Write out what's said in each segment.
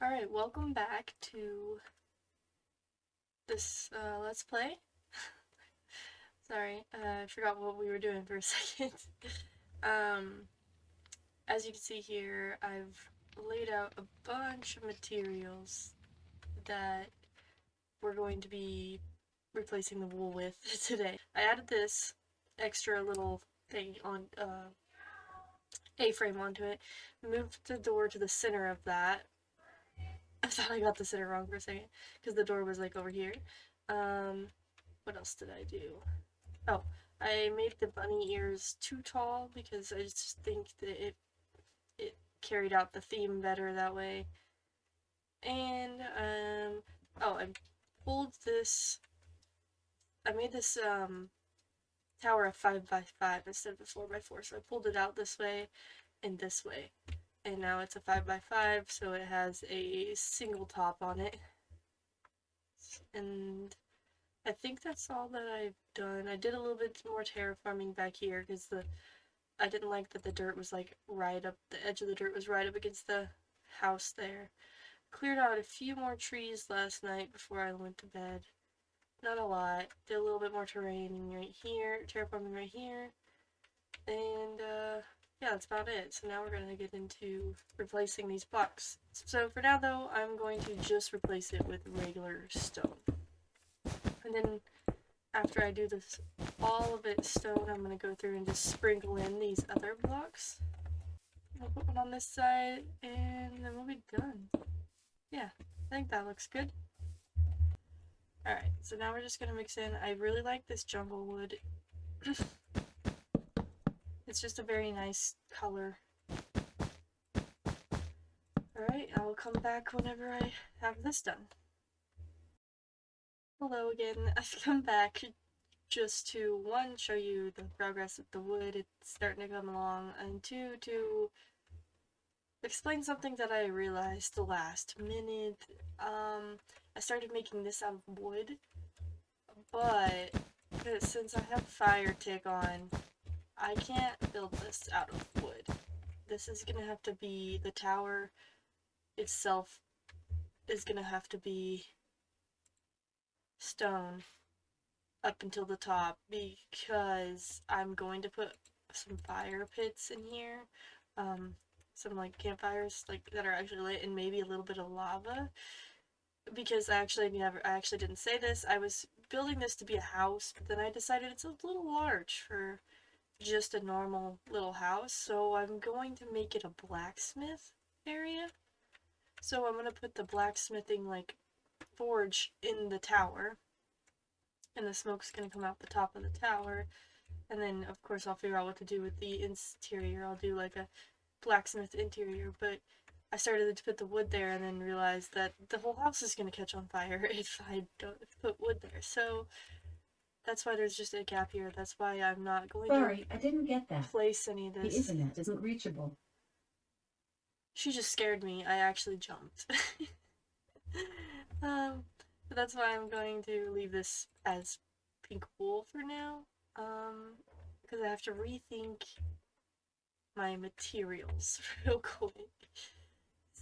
Alright, welcome back to this Let's Play. Sorry, I forgot what we were doing for a second. um, as you can see here, I've laid out a bunch of materials that we're going to be replacing the wool with today. I added this extra little thing on, A-frame onto it, moved the door to the center of that. I thought I got the center wrong for a second, because the door was like over here. What else did I do? Oh, I made the bunny ears too tall because I just think that it carried out the theme better that way. And oh, I pulled this. I made this tower of 5x5 instead of a 4x4, so I pulled it out this way and this way, and now it's a 5x5, so it has a single top on it. And I think that's all that I've done. I did a little bit more terraforming back here because I didn't like that the dirt was like right up, the edge of the dirt was right up against the house there. Cleared out a few more trees last night before I went to bed. Not a lot. Did a little bit more terraining right here, terraforming right here. And yeah, that's about it. So now we're going to get into replacing these blocks. So for now though, I'm going to just replace it with regular stone. And then after I do this, all of it stone, I'm going to go through and just sprinkle in these other blocks. I'll put one on this side, and then we'll be done. Yeah, I think that looks good. Alright, so now we're just going to mix in. I really like this jungle wood. It's just a very nice color. Alright, I will come back whenever I have this done. Hello again, I've come back just to, one, show you the progress of the wood, it's starting to come along, and two, to explain something that I realized the last minute. I started making this out of wood, but since I have fire tick on, I can't build this out of wood. This is gonna have to be, the tower itself is gonna have to be stone up until the top because I'm going to put some fire pits in here, some like campfires like that are actually lit, and maybe a little bit of lava, because I actually didn't say this. I was building this to be a house, but then I decided it's a little large for just a normal little house, so I'm going to make it a blacksmith area. So I'm going to put the blacksmithing like forge in the tower, and the smoke's going to come out the top of the tower, and then of course I'll figure out what to do with the interior. I'll do like a blacksmith interior, but I started to put the wood there and then realized that the whole house is going to catch on fire if I don't put wood there. So that's why there's just a gap here. That's why I'm not going Sorry, I didn't get that. place any of The this. internet isn't reachable. She just scared me. I actually jumped. But that's why I'm going to leave this as pink wool for now. Because I have to rethink my materials real quick.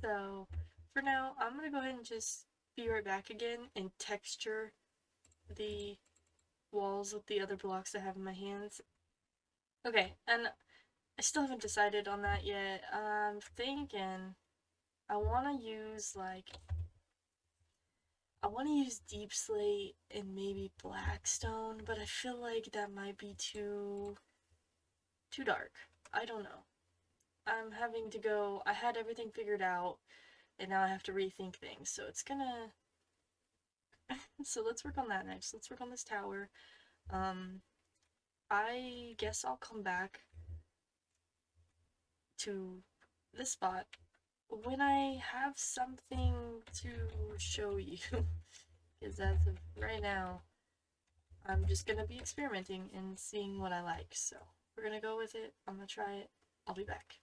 So for now, I'm gonna go ahead and just be right back again and texture the walls with the other blocks I have in my hands. Okay, and I still haven't decided on that yet. I'm thinking I want to use deep slate and maybe blackstone, but I feel like that might be too dark. I don't know. I'm having to go. I had everything figured out, and now I have to rethink things. So it's gonna. So let's work on that next. Let's work on this tower. Um, I guess I'll come back to this spot when I have something to show you. Because as of right now, I'm just gonna be experimenting and seeing what I like. So we're gonna go with it. I'm gonna try it. I'll be back.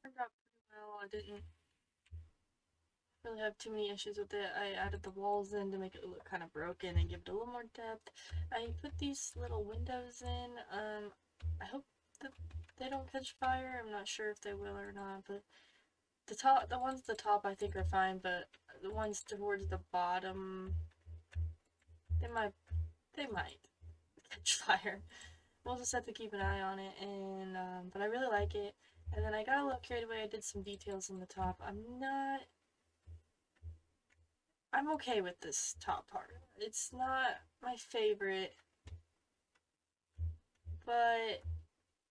Turned out pretty well. I didn't really have too many issues with it. I added the walls in to make it look kind of broken and give it a little more depth. I put these little windows in. I hope that they don't catch fire. I'm not sure if they will or not, but the ones at the top I think are fine, but the ones towards the bottom, they might, they might catch fire. We'll just have to keep an eye on it, and but I really like it. And then I got a little carried away. I did some details on the top. I'm okay with this top part. It's not my favorite, but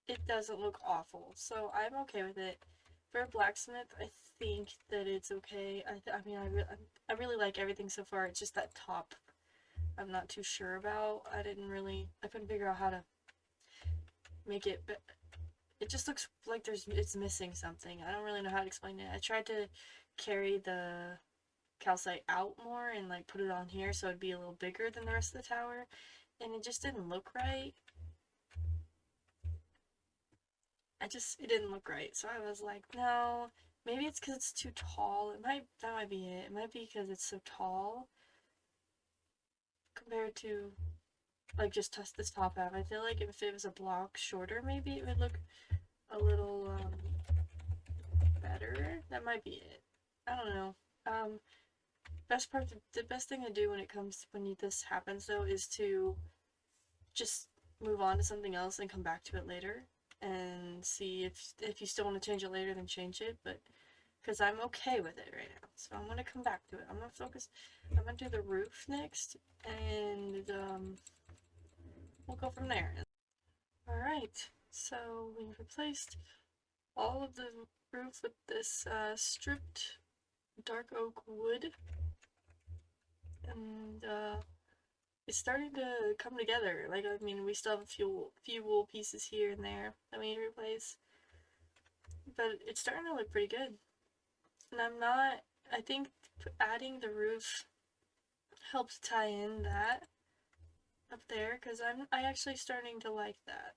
it doesn't look awful, so I'm okay with it. For a blacksmith, I think that it's okay. I mean, I really like everything so far. It's just that top I'm not too sure about. I couldn't figure out how to make it, but it just looks like it's missing something. I don't really know how to explain it. I tried to carry the calcite out more and like put it on here so it'd be a little bigger than the rest of the tower, and it just didn't look right. It didn't look right. So I was like, no, maybe it's because it's too tall. That might be it. It might be because it's so tall compared to like just this top half. I feel like if it was a block shorter, maybe it would look a little better. That might be it. I don't know. Um, the best thing to do when it comes to when this happens though is to just move on to something else and come back to it later and see if you still want to change it later, then change it. But because I'm okay with it right now, so I'm gonna come back to it. I'm gonna focus. I'm gonna do the roof next, and we'll go from there. All right. So we replaced all of the roof with this stripped dark oak wood, and it's starting to come together. Like, I mean, we still have a few wool pieces here and there that we need to replace, but it's starting to look pretty good. And I think adding the roof helps tie in that up there because I actually starting to like that.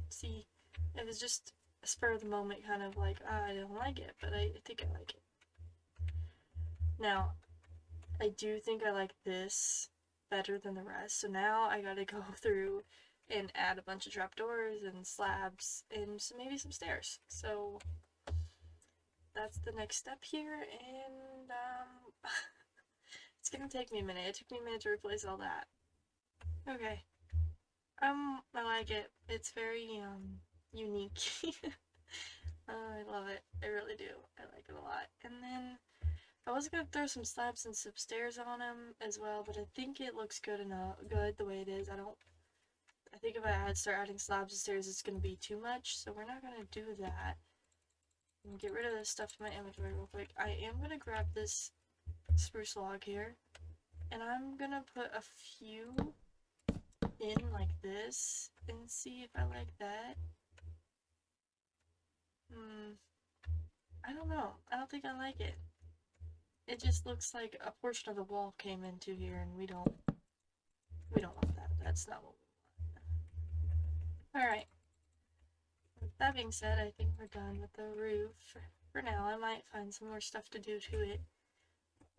See, it was just a spur of the moment kind of like, I don't like it, but I think I like it. Now, I do think I like this better than the rest, so now I gotta go through and add a bunch of trapdoors and slabs and maybe some stairs. So that's the next step here, and it's gonna take me a minute. It took me a minute to replace all that. Okay. I like it. It's very unique. I love it. I really do. I like it a lot. And then I was gonna throw some slabs and some stairs on them as well, but I think it looks good enough, good the way it is. I think if start adding slabs and stairs, it's gonna be too much, so we're not gonna do that. And get rid of this stuff in my inventory real quick. I am gonna grab this spruce log here, and I'm gonna put a few in like this and see if I like that. I don't know. I don't think I like it. It just looks like a portion of the wall came into here, and we don't want that. That's not what we want. All right. With that being said, I think we're done with the roof for now. I might find some more stuff to do to it.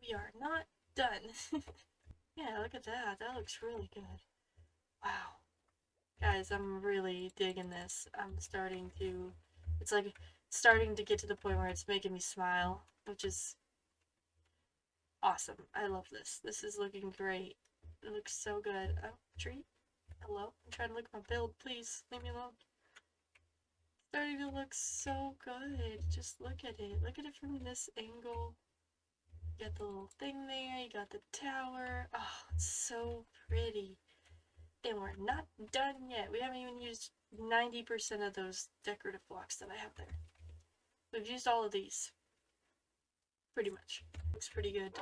We are not done. Yeah, look at that. That looks really good. Wow. Guys, I'm really digging this. It's like starting to get to the point where it's making me smile, which is awesome. I love this. This is looking great. It looks so good. Oh, tree? Hello? I'm trying to look at my build. Please, leave me alone. It's starting to look so good. Just look at it. Look at it from this angle. You got the little thing there. You got the tower. Oh, it's so pretty. And we're not done yet. We haven't even used 90% of those decorative blocks that I have there. We've used all of these. Pretty much. Looks pretty good,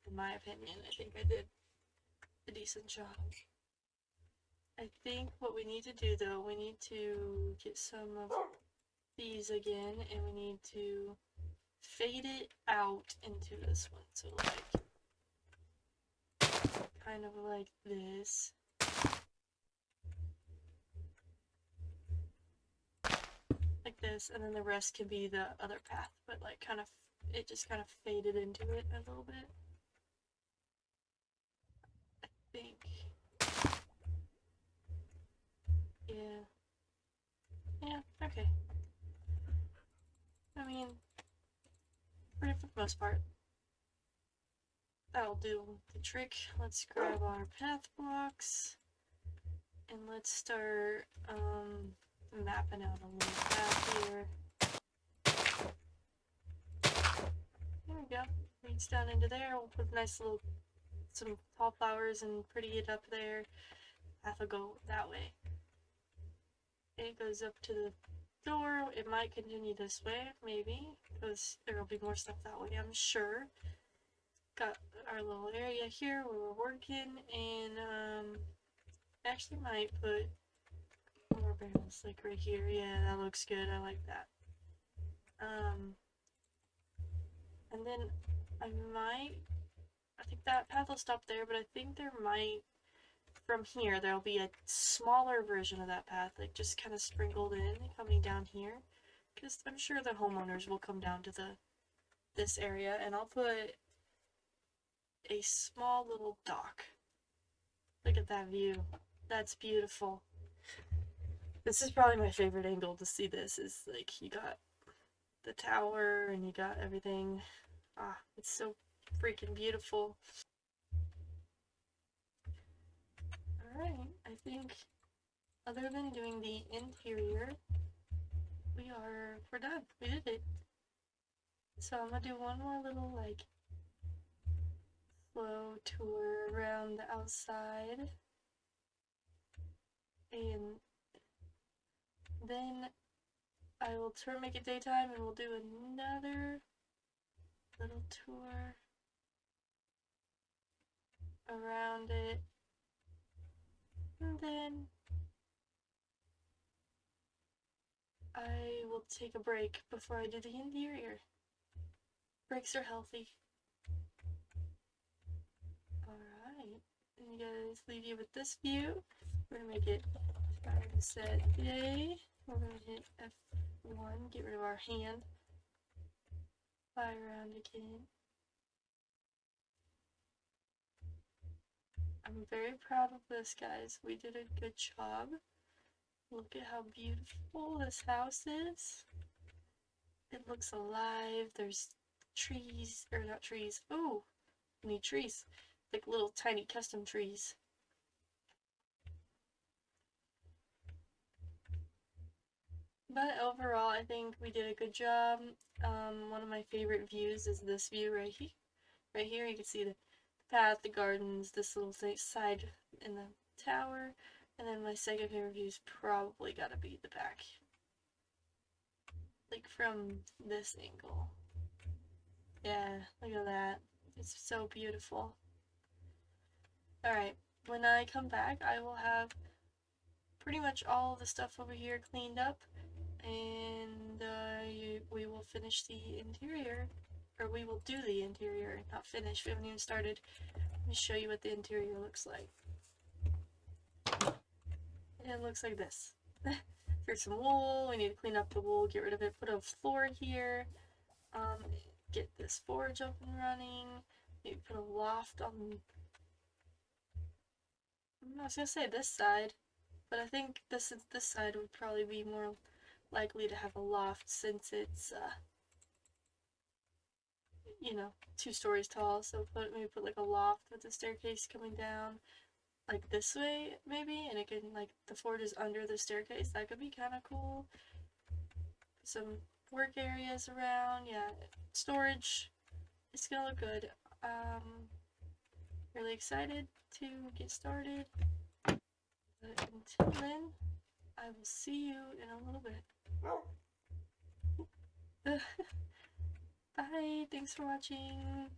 in my opinion. I think I did a decent job. I think what we need to do though, we need to get some of these again, and we need to fade it out into this one. So like, kind of like this. Like this, and then the rest can be the other path, but like it just kind of faded into it a little bit. I think. Yeah. Yeah, okay. I mean, for the most part. That'll do the trick. Let's grab our path blocks and let's start mapping out a little path here. There we go. Leads down into there. We'll put a nice little, some tall flowers and pretty it up there. Path will go that way. It goes up to the door. It might continue this way, maybe, because there will be more stuff that way, I'm sure. Got our little area here where we're working, and actually might put more barrels like right here. Yeah, that looks good. I like that. And then I think that path will stop there, but I think there might, from here, there'll be a smaller version of that path, like just kind of sprinkled in, coming down here. Because I'm sure the homeowners will come down to this area, and I'll put a small little dock. Look at that view. That's beautiful. This is probably my favorite angle to see this, is like you got the tower and you got everything. Ah, it's so freaking beautiful. Alright, I think other than doing the interior, we're done. We did it. So I'm gonna do one more little like slow tour around the outside, and then I will make it daytime and we'll do another little tour around it, and then I will take a break before I do the interior. Breaks are healthy. Alright, and you guys, leave you with this view. We're gonna make it time to set day. We're gonna hit F1, get rid of our hand. Fly around again. I'm very proud of this, guys. We did a good job. Look at how beautiful this house is. It looks alive. There's trees, or not trees. Oh, we need trees. Like little tiny custom trees. But overall, I think we did a good job. One of my favorite views is this view right here. Right here, you can see the path, the gardens, this little side in the tower, and then my second favorite view is probably gotta be the back. Like from this angle. Yeah, look at that. It's so beautiful. Alright, when I come back, I will have pretty much all of the stuff over here cleaned up, and we will finish the interior, or we will do the interior, not finish, we haven't even started. Let me show you what the interior looks like. It looks like this. Here's some wool, we need to clean up the wool, get rid of it, put a floor here, get this forge up and running, maybe put a loft on, I was gonna say this side, but I think this side would probably be more likely to have a loft since it's, you know, 2 stories tall, so maybe put like a loft with a staircase coming down, like this way, maybe, and it can, like, the forge is under the staircase, that could be kind of cool. Some work areas around, yeah, storage, it's gonna look good. Really excited to get started, but until then, I will see you in a little bit. Bye, thanks for watching.